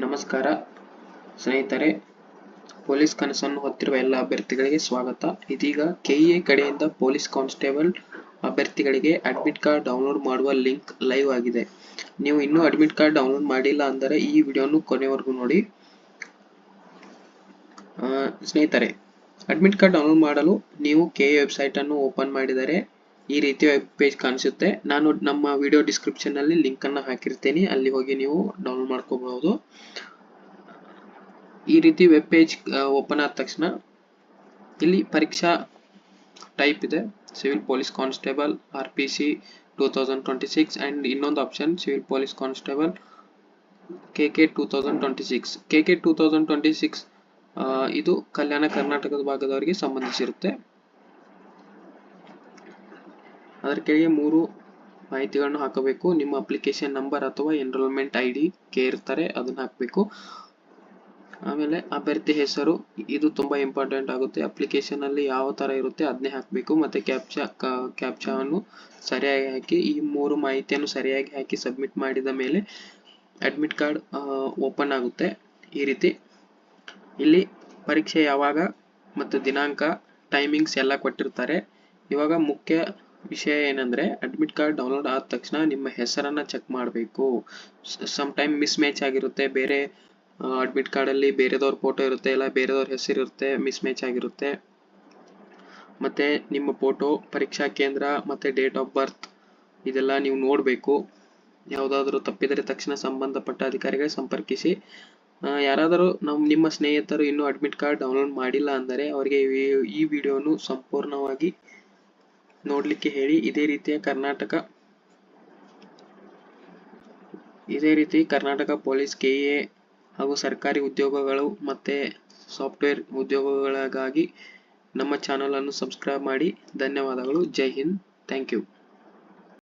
ನಮಸ್ಕಾರ ಸ್ನೇಹಿತರೆ, ಪೊಲೀಸ್ ಕನಸನ್ನು ಹೊತ್ತಿರುವ ಎಲ್ಲ ಅಭ್ಯರ್ಥಿಗಳಿಗೆ ಸ್ವಾಗತ. ಇದೀಗ ಕೆಇಎ ಕಡೆಯಿಂದ ಪೊಲೀಸ್ ಕಾನ್ಸ್ಟೇಬಲ್ ಅಭ್ಯರ್ಥಿಗಳಿಗೆ ಅಡ್ಮಿಟ್ ಕಾರ್ಡ್ ಡೌನ್ಲೋಡ್ ಮಾಡುವ ಲಿಂಕ್ ಲೈವ್ ಆಗಿದೆ. ನೀವು ಇನ್ನೂ ಅಡ್ಮಿಟ್ ಕಾರ್ಡ್ ಡೌನ್ಲೋಡ್ ಮಾಡಿಲ್ಲ ಅಂದರೆ ಈ ವಿಡಿಯೋನು ಕೊನೆವರೆಗೂ ನೋಡಿ. ಸ್ನೇಹಿತರೆ, ಅಡ್ಮಿಟ್ ಕಾರ್ಡ್ ಡೌನ್ಲೋಡ್ ಮಾಡಲು ನೀವು ಕೆಇಎ ವೆಬ್ಸೈಟ್ ಅನ್ನು ಓಪನ್ ಮಾಡಿದರೆ ಈ ರೀತಿಯ ವೆಬ್ ಪೇಜ್ ಕಾಣಿಸುತ್ತೆ. ನಾನು ನಮ್ಮ ವಿಡಿಯೋ ಡಿಸ್ಕ್ರಿಪ್ಷನ್ ನಲ್ಲಿ ಲಿಂಕ್ ಅನ್ನು ಹಾಕಿರ್ತೀನಿ, ಅಲ್ಲಿ ಹೋಗಿ ನೀವು ಡೌನ್ಲೋಡ್ ಮಾಡ್ಕೋಬಹುದು. ಈ ರೀತಿ ವೆಬ್ ಪೇಜ್ ಓಪನ್ ಆದ ತಕ್ಷಣ ಇಲ್ಲಿ ಪರೀಕ್ಷಾ ಟೈಪ್ ಇದೆ, civil police constable RPC 2026 and ಇನ್ನೊಂದು option civil police constable KK 2026. KK 2026 ಇದು ಕಲ್ಯಾಣ ಕರ್ನಾಟಕದ ಭಾಗದವರಿಗೆ ಸಂಬಂಧಿಸಿರುತ್ತೆ. ಅದರ ಕೆಳಗೆ 3 ಮಾಹಿತಿಗಳನ್ನು ಹಾಕಬೇಕು. ನಿಮ್ಮ ಅಪ್ಲಿಕೇಶನ್ ನಂಬರ್ ಅಥವಾ ಎನ್ರೋಲ್ಮೆಂಟ್ ID ಇರ್ತಾರೆ, ಅದನ್ನ ಹಾಕಬೇಕು. ಆಮೇಲೆ ಅಭ್ಯರ್ಥಿ ಹೆಸರು, ಇದು ತುಂಬಾ ಇಂಪಾರ್ಟೆಂಟ್ ಆಗುತ್ತೆ. ಅಪ್ಲಿಕೇಶನ್ ಅಲ್ಲಿ ಯಾವ ತರ ಇರುತ್ತೆ ಅದನ್ನೇ ಹಾಕಬೇಕು. ಮತ್ತೆ ಕ್ಯಾಪ್ಚಾವನ್ನು ಸರಿಯಾಗಿ ಹಾಕಿ, ಈ 3 ಮಾಹಿತಿಯನ್ನು ಸರಿಯಾಗಿ ಹಾಕಿ ಸಬ್ಮಿಟ್ ಮಾಡಿದ ಮೇಲೆ ಅಡ್ಮಿಟ್ ಕಾರ್ಡ್ ಓಪನ್ ಆಗುತ್ತೆ. ಈ ರೀತಿ ಇಲ್ಲಿ ಪರೀಕ್ಷೆ ಯಾವಾಗ ಮತ್ತು ದಿನಾಂಕ, ಟೈಮಿಂಗ್ಸ್ ಎಲ್ಲ ಕೊಟ್ಟಿರ್ತಾರೆ. ಇವಾಗ ಮುಖ್ಯ ವಿಷಯ ಏನಂದ್ರೆ, ಅಡ್ಮಿಟ್ ಕಾರ್ಡ್ ಡೌನ್ಲೋಡ್ ಆದ ತಕ್ಷಣ ನಿಮ್ಮ ಹೆಸರನ್ನ ಚೆಕ್ ಮಾಡಬೇಕು. ಸಮ್ ಟೈಮ್ ಮಿಸ್ ಮ್ಯಾಚ್ ಆಗಿರುತ್ತೆ, ಬೇರೆ ಅಡ್ಮಿಟ್ ಕಾರ್ಡ್ ಅಲ್ಲಿ ಬೇರೆದವ್ರ ಫೋಟೋ ಇರುತ್ತೆ, ಇಲ್ಲ ಬೇರೆದವ್ರ ಹೆಸರು ಇರುತ್ತೆ, ಮಿಸ್ ಮ್ಯಾಚ್ ಆಗಿರುತ್ತೆ. ಮತ್ತೆ ನಿಮ್ಮ ಫೋಟೋ, ಪರೀಕ್ಷಾ ಕೇಂದ್ರ ಮತ್ತೆ ಡೇಟ್ ಆಫ್ ಬರ್ತ್ ಇದೆಲ್ಲ ನೀವು ನೋಡಬೇಕು. ಯಾವುದಾದ್ರೂ ತಪ್ಪಿದರೆ ತಕ್ಷಣ ಸಂಬಂಧಪಟ್ಟ ಅಧಿಕಾರಿಗಳಿಗೆ ಸಂಪರ್ಕಿಸಿ. ಯಾರಾದರೂ ನಿಮ್ಮ ಸ್ನೇಹಿತರು ಇನ್ನೂ ಅಡ್ಮಿಟ್ ಕಾರ್ಡ್ ಡೌನ್ಲೋಡ್ ಮಾಡಿಲ್ಲ ಅಂದರೆ ಅವರಿಗೆ ಈ ವಿಡಿಯೋನು ಸಂಪೂರ್ಣವಾಗಿ ನೋಡ್ಲಿಕ್ಕೆ ಹೇಳಿ. ಇದೇ ರೀತಿ ಕರ್ನಾಟಕ ಪೊಲೀಸ್, ಕೆಇಎ ಹಾಗೂ ಸರ್ಕಾರಿ ಉದ್ಯೋಗಗಳು ಮತ್ತೆ ಸಾಫ್ಟ್ವೇರ್ ಉದ್ಯೋಗಗಳಿಗಾಗಿ ನಮ್ಮ ಚಾನಲ್ ಅನ್ನು ಸಬ್ಸ್ಕ್ರೈಬ್ ಮಾಡಿ. ಧನ್ಯವಾದಗಳು. ಜೈ ಹಿಂದ್. Thank you.